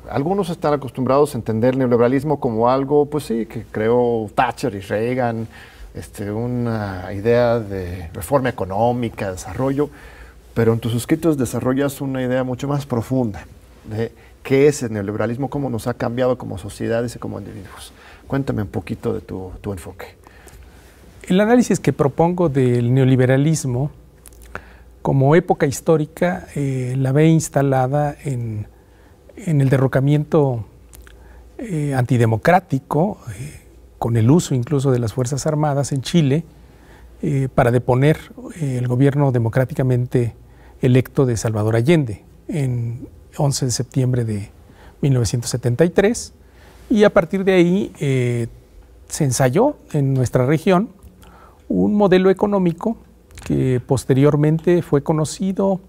Algunos están acostumbrados a entender el neoliberalismo como algo, pues sí, que creó Thatcher y Reagan, una idea de reforma económica, desarrollo, pero en tus escritos desarrollas una idea mucho más profunda de qué es el neoliberalismo, cómo nos ha cambiado como sociedades y como individuos. Cuéntame un poquito de tu enfoque. El análisis que propongo del neoliberalismo como época histórica la ve instalada en el derrocamiento antidemocrático, con el uso incluso de las Fuerzas Armadas en Chile, para deponer el gobierno democráticamente electo de Salvador Allende en 11 de septiembre de 1973, y a partir de ahí se ensayó en nuestra región un modelo económico que posteriormente fue conocido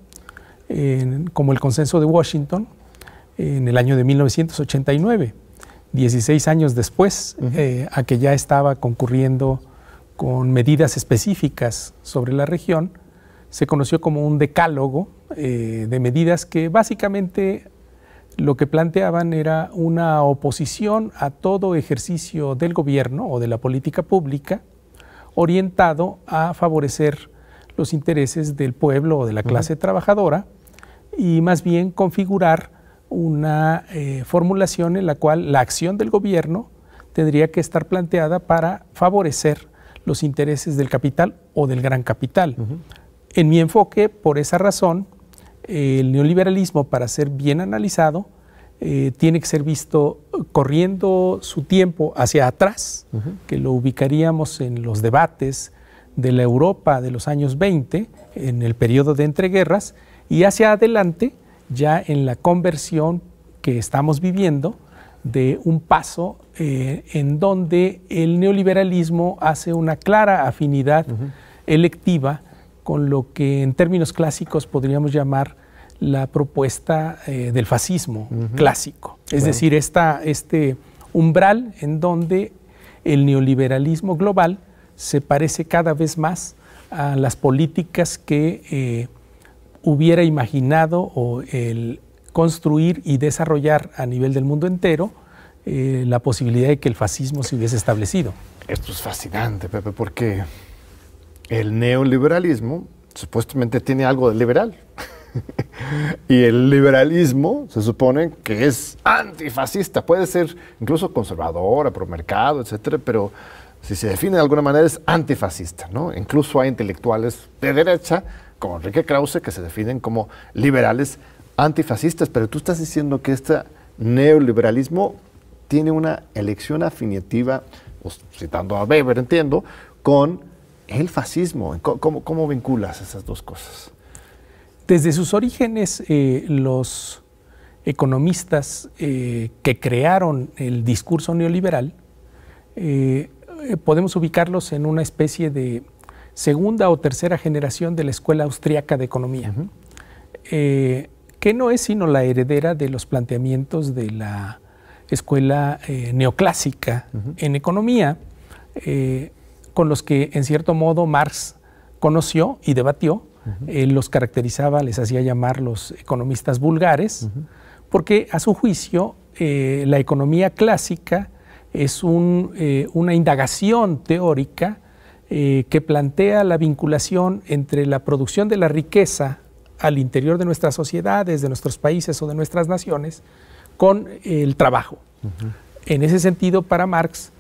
como el Consenso de Washington en el año de 1989, 16 años después, a que ya estaba concurriendo con medidas específicas sobre la región. Se conoció como un decálogo de medidas que básicamente lo que planteaban era una oposición a todo ejercicio del gobierno o de la política pública orientado a favorecer los intereses del pueblo o de la clase trabajadora, y más bien configurar una formulación en la cual la acción del gobierno tendría que estar planteada para favorecer los intereses del capital o del gran capital. En mi enfoque, por esa razón, el neoliberalismo, para ser bien analizado, tiene que ser visto corriendo su tiempo hacia atrás, que lo ubicaríamos en los debates de la Europa de los años 20, en el periodo de entreguerras, y hacia adelante, ya en la conversión que estamos viviendo, de un paso en donde el neoliberalismo hace una clara afinidad electiva con lo que en términos clásicos podríamos llamar la propuesta del fascismo clásico. Es decir, este umbral en donde el neoliberalismo global se parece cada vez más a las políticas que hubiera imaginado o el construir y desarrollar a nivel del mundo entero la posibilidad de que el fascismo se hubiese establecido. Esto es fascinante, Pepe, porque el neoliberalismo supuestamente tiene algo de liberal. Y el liberalismo se supone que es antifascista, puede ser incluso conservadora, promercado, etcétera, pero si se define de alguna manera es antifascista, ¿no? Incluso hay intelectuales de derecha, como Enrique Krause, que se definen como liberales antifascistas, pero tú estás diciendo que este neoliberalismo tiene una elección afinitiva, citando a Weber, entiendo, con el fascismo. ¿Cómo vinculas esas dos cosas? Desde sus orígenes, los economistas que crearon el discurso neoliberal, podemos ubicarlos en una especie de segunda o tercera generación de la escuela austriaca de economía, que no es sino la heredera de los planteamientos de la escuela neoclásica en economía, con los que en cierto modo Marx conoció y debatió. Él los caracterizaba, les hacía llamar los economistas vulgares, porque a su juicio la economía clásica es una indagación teórica que plantea la vinculación entre la producción de la riqueza al interior de nuestras sociedades, de nuestros países o de nuestras naciones, con el trabajo. En ese sentido, para Marx,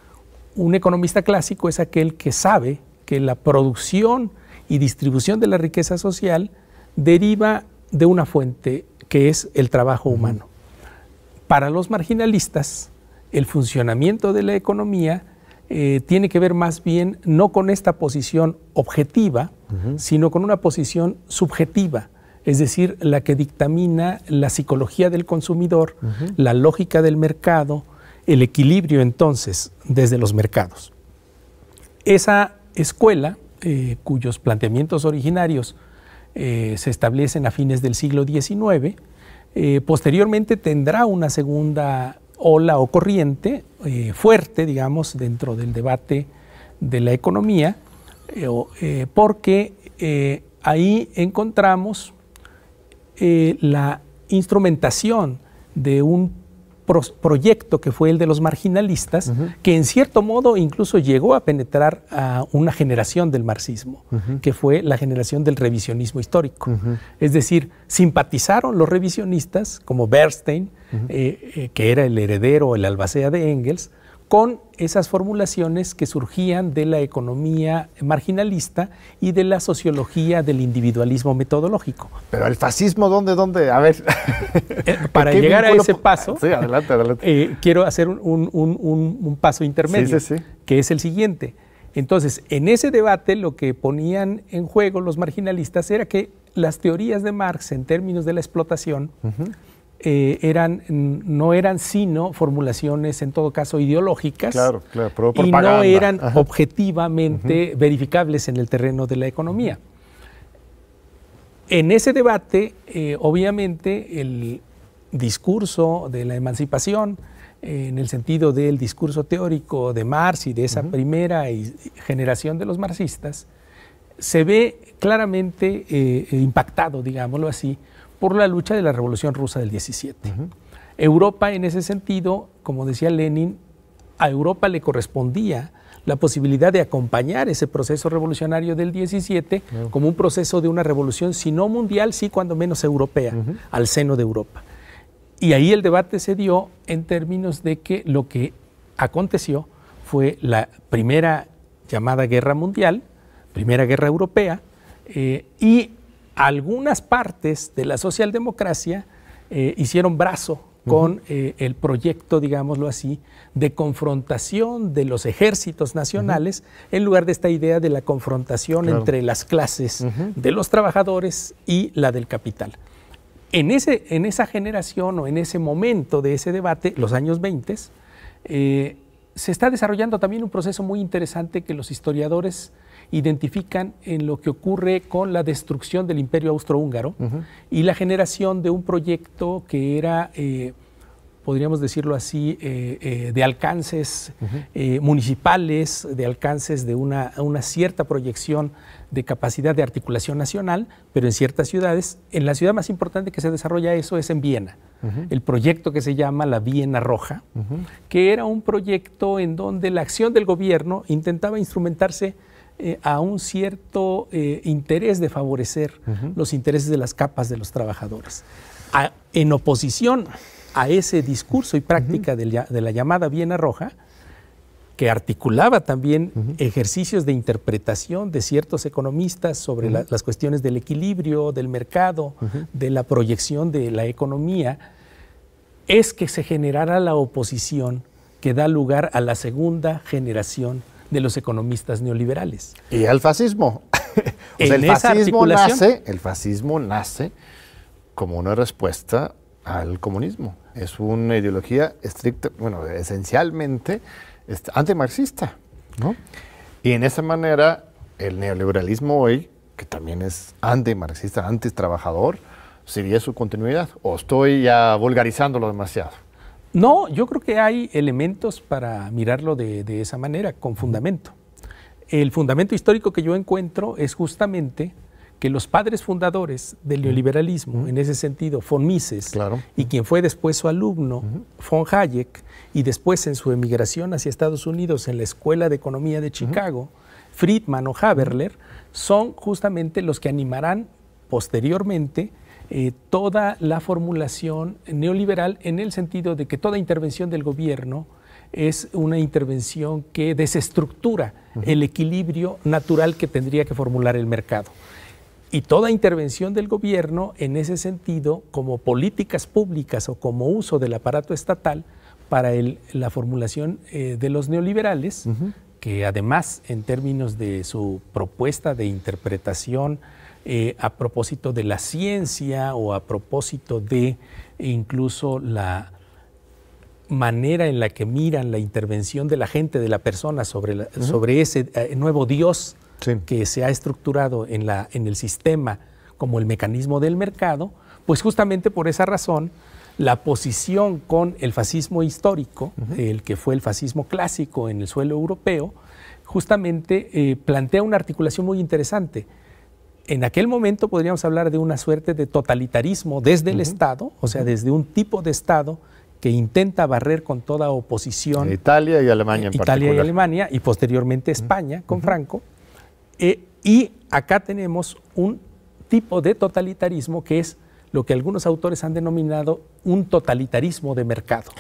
un economista clásico es aquel que sabe que la producción y distribución de la riqueza social deriva de una fuente que es el trabajo humano. Para los marginalistas, el funcionamiento de la economía tiene que ver más bien no con esta posición objetiva, sino con una posición subjetiva, es decir, la que dictamina la psicología del consumidor, la lógica del mercado, el equilibrio entonces desde los mercados. Esa escuela, cuyos planteamientos originarios se establecen a fines del siglo XIX, posteriormente tendrá una segunda ola o corriente fuerte, digamos, dentro del debate de la economía, porque ahí encontramos la instrumentación de un proyecto que fue el de los marginalistas, que en cierto modo incluso llegó a penetrar a una generación del marxismo, que fue la generación del revisionismo histórico. Es decir, simpatizaron los revisionistas, como Bernstein, que era el heredero, el albacea de Engels, con esas formulaciones que surgían de la economía marginalista y de la sociología del individualismo metodológico. Pero el fascismo, ¿dónde? A ver. Para llegar a ese paso, sí, adelante. Quiero hacer un paso intermedio, que es el siguiente. Entonces, en ese debate lo que ponían en juego los marginalistas era que las teorías de Marx en términos de la explotación no eran sino formulaciones, en todo caso, ideológicas, y no eran objetivamente verificables en el terreno de la economía. En ese debate, obviamente, el discurso de la emancipación, en el sentido del discurso teórico de Marx y de esa primera generación de los marxistas, se ve claramente impactado, digámoslo así, por la lucha de la Revolución Rusa del 17. Europa, en ese sentido, como decía Lenin, a Europa le correspondía la posibilidad de acompañar ese proceso revolucionario del 17 como un proceso de una revolución, si no mundial, sí cuando menos europea, al seno de Europa. Y ahí el debate se dio en términos de que lo que aconteció fue la primera llamada guerra mundial, primera guerra europea, y algunas partes de la socialdemocracia hicieron brazo con el proyecto, digámoslo así, de confrontación de los ejércitos nacionales en lugar de esta idea de la confrontación entre las clases de los trabajadores y la del capital. En esa generación o en ese momento de ese debate, los años 20, se está desarrollando también un proceso muy interesante que los historiadores identifican en lo que ocurre con la destrucción del Imperio Austrohúngaro y la generación de un proyecto que era, podríamos decirlo así, de alcances municipales, de alcances de una cierta proyección de capacidad de articulación nacional, pero en ciertas ciudades. En la ciudad más importante que se desarrolla eso es en Viena. El proyecto que se llama la Viena Roja, que era un proyecto en donde la acción del gobierno intentaba instrumentarse a un cierto interés de favorecer los intereses de las capas de los trabajadores. En oposición a ese discurso y práctica de la llamada Viena Roja, que articulaba también ejercicios de interpretación de ciertos economistas sobre las cuestiones del equilibrio, del mercado, de la proyección de la economía, es que se generara la oposición que da lugar a la segunda generación de los economistas neoliberales. Y el fascismo. O sea, el fascismo nace como una respuesta al comunismo. Es una ideología estricta, bueno, esencialmente antimarxista, ¿no? Y en esa manera, el neoliberalismo hoy, que también es antimarxista, antitrabajador, ¿sería su continuidad? ¿O estoy ya vulgarizándolo demasiado? No, yo creo que hay elementos para mirarlo de esa manera, con fundamento. El fundamento histórico que yo encuentro es justamente que los padres fundadores del neoliberalismo, en ese sentido, von Mises, y quien fue después su alumno, von Hayek, y después en su emigración hacia Estados Unidos en la Escuela de Economía de Chicago, Friedman o Haberler, son justamente los que animarán posteriormente toda la formulación neoliberal, en el sentido de que toda intervención del gobierno es una intervención que desestructura el equilibrio natural que tendría que formular el mercado. Y toda intervención del gobierno, en ese sentido, como políticas públicas o como uso del aparato estatal para la formulación de los neoliberales, que además, en términos de su propuesta de interpretación a propósito de la ciencia o a propósito de incluso la manera en la que miran la intervención de la gente, de la persona sobre ese nuevo Dios que se ha estructurado en el sistema como el mecanismo del mercado, pues justamente por esa razón la posición con el fascismo histórico, el que fue el fascismo clásico en el suelo europeo, justamente plantea una articulación muy interesante. En aquel momento podríamos hablar de una suerte de totalitarismo desde el Estado, o sea, desde un tipo de Estado que intenta barrer con toda oposición Italia y Alemania en Italia y particular. Alemania, y posteriormente España con Franco. Y acá tenemos un tipo de totalitarismo que es lo que algunos autores han denominado un totalitarismo de mercado.